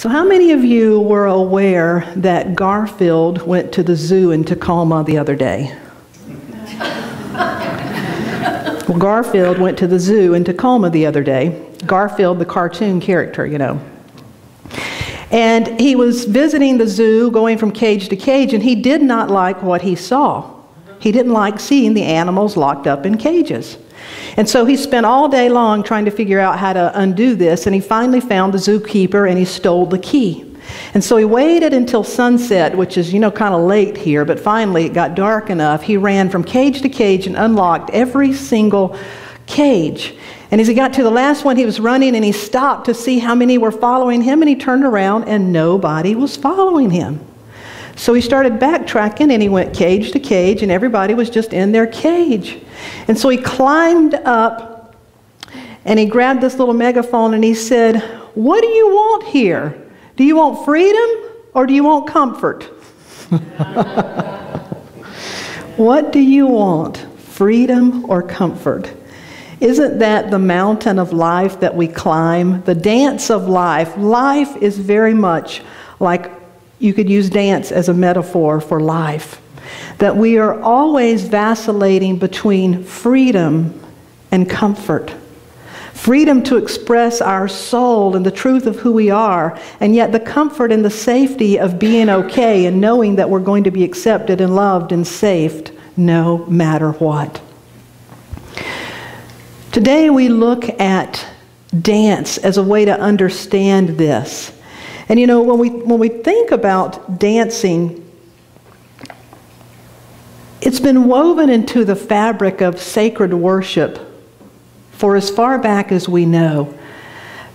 So how many of you were aware that Garfield went to the zoo in Tacoma the other day? Well, Garfield went to the zoo in Tacoma the other day. Garfield, the cartoon character, you know. And he was visiting the zoo, going from cage to cage, and he did not like what he saw. He didn't like seeing the animals locked up in cages. And so he spent all day long trying to figure out how to undo this, and he finally found the zookeeper and he stole the key. And so he waited until sunset, which is, kind of late here, but finally it got dark enough. He ran from cage to cage and unlocked every single cage. And as he got to the last one, he was running and he stopped to see how many were following him, and he turned around and nobody was following him. So he started backtracking and he went cage to cage and everybody was just in their cage. And so he climbed up and he grabbed this little megaphone and he said, "What do you want here? Do you want freedom or do you want comfort?" What do you want? Freedom or comfort? Isn't that the mountain of life that we climb? The dance of life. Life is very much like, you could use dance as a metaphor for life. That we are always vacillating between freedom and comfort. Freedom to express our soul and the truth of who we are, and yet the comfort and the safety of being okay and knowing that we're going to be accepted and loved and saved no matter what. Today we look at dance as a way to understand this. And when we think about dancing, it's been woven into the fabric of sacred worship for as far back as we know.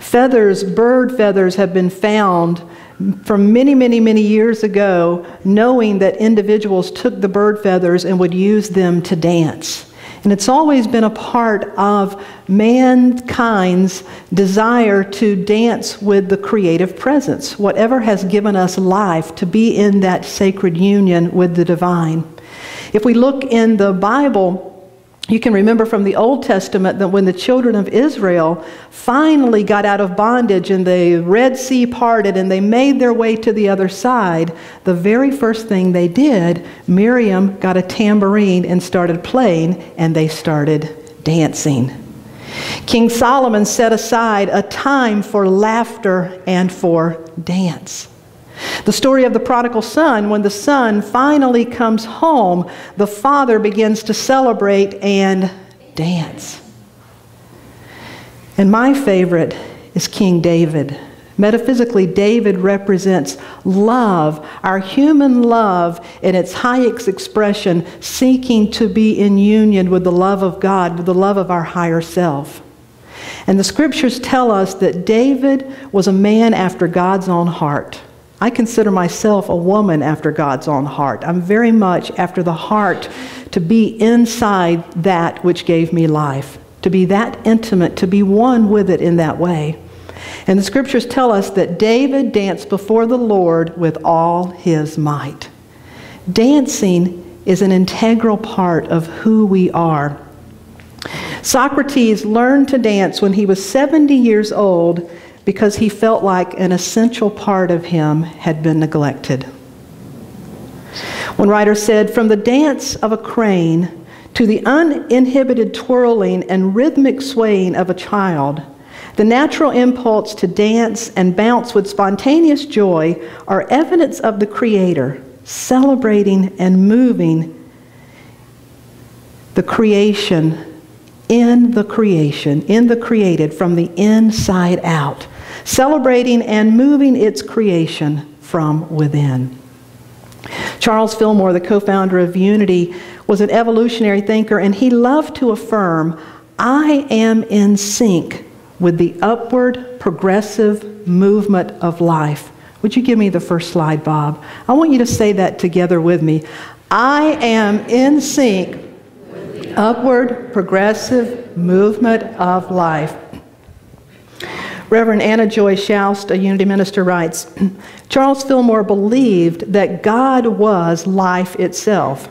Feathers, bird feathers, have been found from many, many, many years ago, knowing that individuals took the bird feathers and would use them to dance. And it's always been a part of mankind's desire to dance with the creative presence, whatever has given us life, to be in that sacred union with the divine. If we look in the Bible, you can remember from the Old Testament that when the children of Israel finally got out of bondage and the Red Sea parted and they made their way to the other side, the very first thing they did, Miriam got a tambourine and started playing, and they started dancing. King Solomon set aside a time for laughter and for dance. The story of the prodigal son, when the son finally comes home, the father begins to celebrate and dance. And my favorite is King David. Metaphysically, David represents love, our human love in its highest expression, seeking to be in union with the love of God, with the love of our higher self. And the scriptures tell us that David was a man after God's own heart. I consider myself a woman after God's own heart. I'm very much after the heart to be inside that which gave me life, to be that intimate, to be one with it in that way. And the scriptures tell us that David danced before the Lord with all his might. Dancing is an integral part of who we are. Socrates learned to dance when he was 70 years old because he felt like an essential part of him had been neglected. One writer said, "From the dance of a crane to the uninhibited twirling and rhythmic swaying of a child, the natural impulse to dance and bounce with spontaneous joy are evidence of the Creator, celebrating and moving the creation, in the created from the inside out, celebrating and moving its creation from within." Charles Fillmore, the co-founder of Unity, was an evolutionary thinker, and he loved to affirm, "I am in sync with the upward progressive movement of life." Would you give me the first slide, Bob? I want you to say that together with me. I am in sync with the upward progressive movement of life. Reverend Anna Joy Shoust, a Unity minister, writes, Charles Fillmore believed that God was life itself,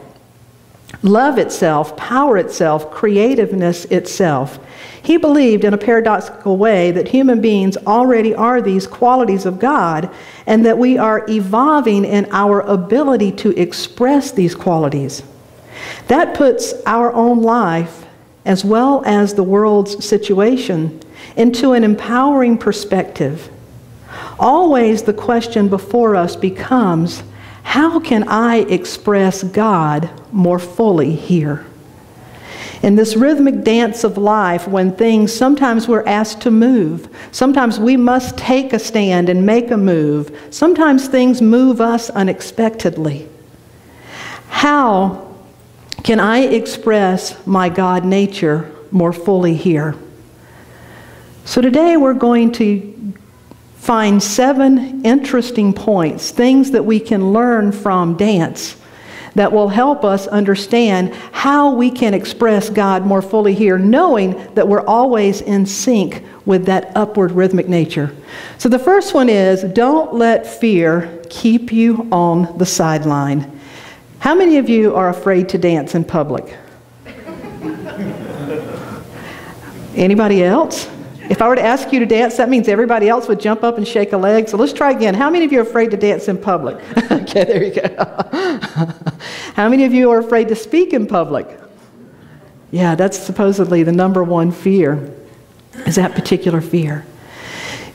love itself, power itself, creativeness itself. He believed in a paradoxical way that human beings already are these qualities of God, and that we are evolving in our ability to express these qualities. That puts our own life, as well as the world's situation, into an empowering perspective. Always the question before us becomes, how can I express God more fully here? In this rhythmic dance of life, when sometimes we're asked to move, sometimes we must take a stand and make a move, sometimes things move us unexpectedly. How can I express my God nature more fully here? So today we're going to find 7 interesting points, things that we can learn from dance that will help us understand how we can express God more fully here, knowing that we're always in sync with that upward rhythmic nature. So the first one is, don't let fear keep you on the sideline. How many of you are afraid to dance in public? Anybody else? If I were to ask you to dance, that means everybody else would jump up and shake a leg. So let's try again. How many of you are afraid to dance in public? Okay, there you go. How many of you are afraid to speak in public? Yeah, that's supposedly the #1 fear, is that particular fear.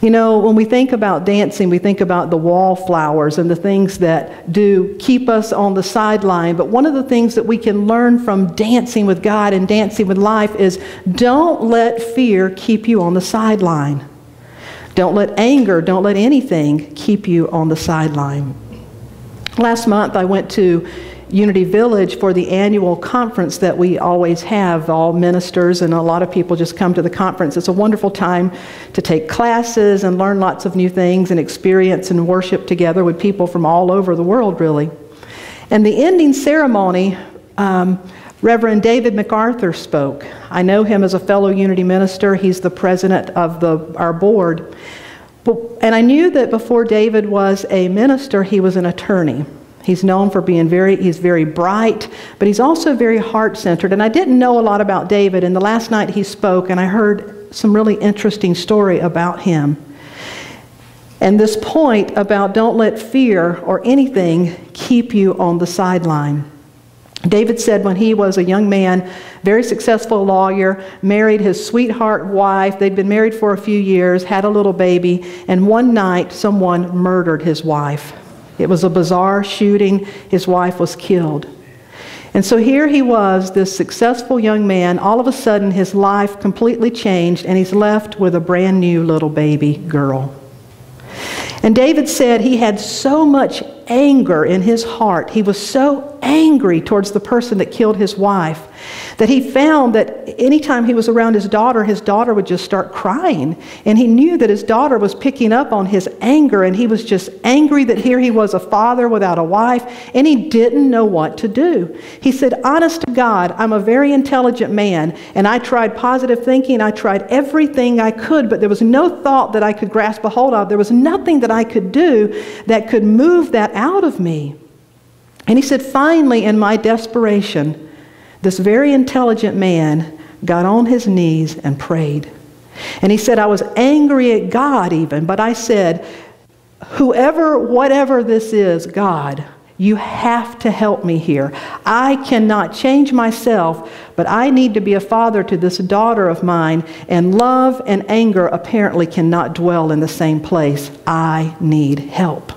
You know, when we think about dancing, we think about the wallflowers and the things that do keep us on the sideline. But one of the things that we can learn from dancing with God and dancing with life is, don't let fear keep you on the sideline. Don't let anger, don't let anything keep you on the sideline. Last month, I went to Unity Village for the annual conference that we always have. All ministers and a lot of people just come to the conference. It's a wonderful time to take classes and learn lots of new things and experience and worship together with people from all over the world, really. And the ending ceremony, Reverend David MacArthur spoke. I know him as a fellow Unity minister. He's the president of our board. And I knew that before David was a minister, he was an attorney. He's known for being he's very bright, but he's also very heart-centered. And I didn't know a lot about David, and the last night he spoke, and I heard some really interesting story about him. And this point about don't let fear or anything keep you on the sideline. David said when he was a young man, very successful lawyer, married his sweetheart wife. They'd been married for a few years, had a little baby, and one night someone murdered his wife. It was a bizarre shooting. His wife was killed. And so here he was, this successful young man. All of a sudden, his life completely changed, and he's left with a brand new little baby girl. And David said he had so much anger in his heart. He was so angry towards the person that killed his wife that he found that anytime he was around his daughter would just start crying. And he knew that his daughter was picking up on his anger, and he was just angry that here he was, a father without a wife, and he didn't know what to do. He said, honest to God, I'm a very intelligent man, and I tried positive thinking, I tried everything I could, but there was no thought that I could grasp a hold of. There was nothing that I could do that could move that out of me. And he said, finally, in my desperation, this very intelligent man got on his knees and prayed. And he said, I was angry at God even, but I said, whoever, whatever this is, God, you have to help me here. I cannot change myself, but I need to be a father to this daughter of mine, and love and anger apparently cannot dwell in the same place. I need help.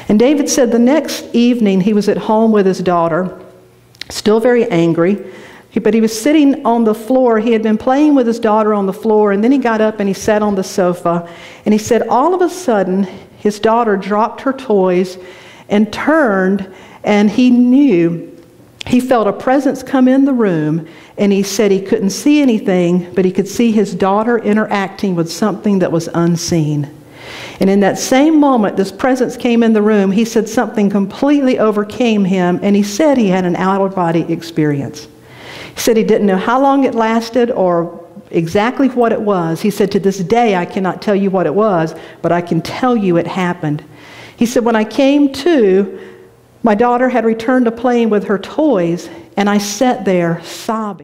And David said the next evening he was at home with his daughter, still very angry, but he was sitting on the floor. He had been playing with his daughter on the floor, and then he got up and he sat on the sofa. And he said all of a sudden his daughter dropped her toys and turned, and he felt a presence come in the room, and he said he couldn't see anything, but he could see his daughter interacting with something that was unseen. And in that same moment, this presence came in the room. He said something completely overcame him, and he said he had an out-of-body experience. He said he didn't know how long it lasted or exactly what it was. He said, to this day, I cannot tell you what it was, but I can tell you it happened. He said, when I came to, my daughter had returned to playing with her toys, and I sat there sobbing.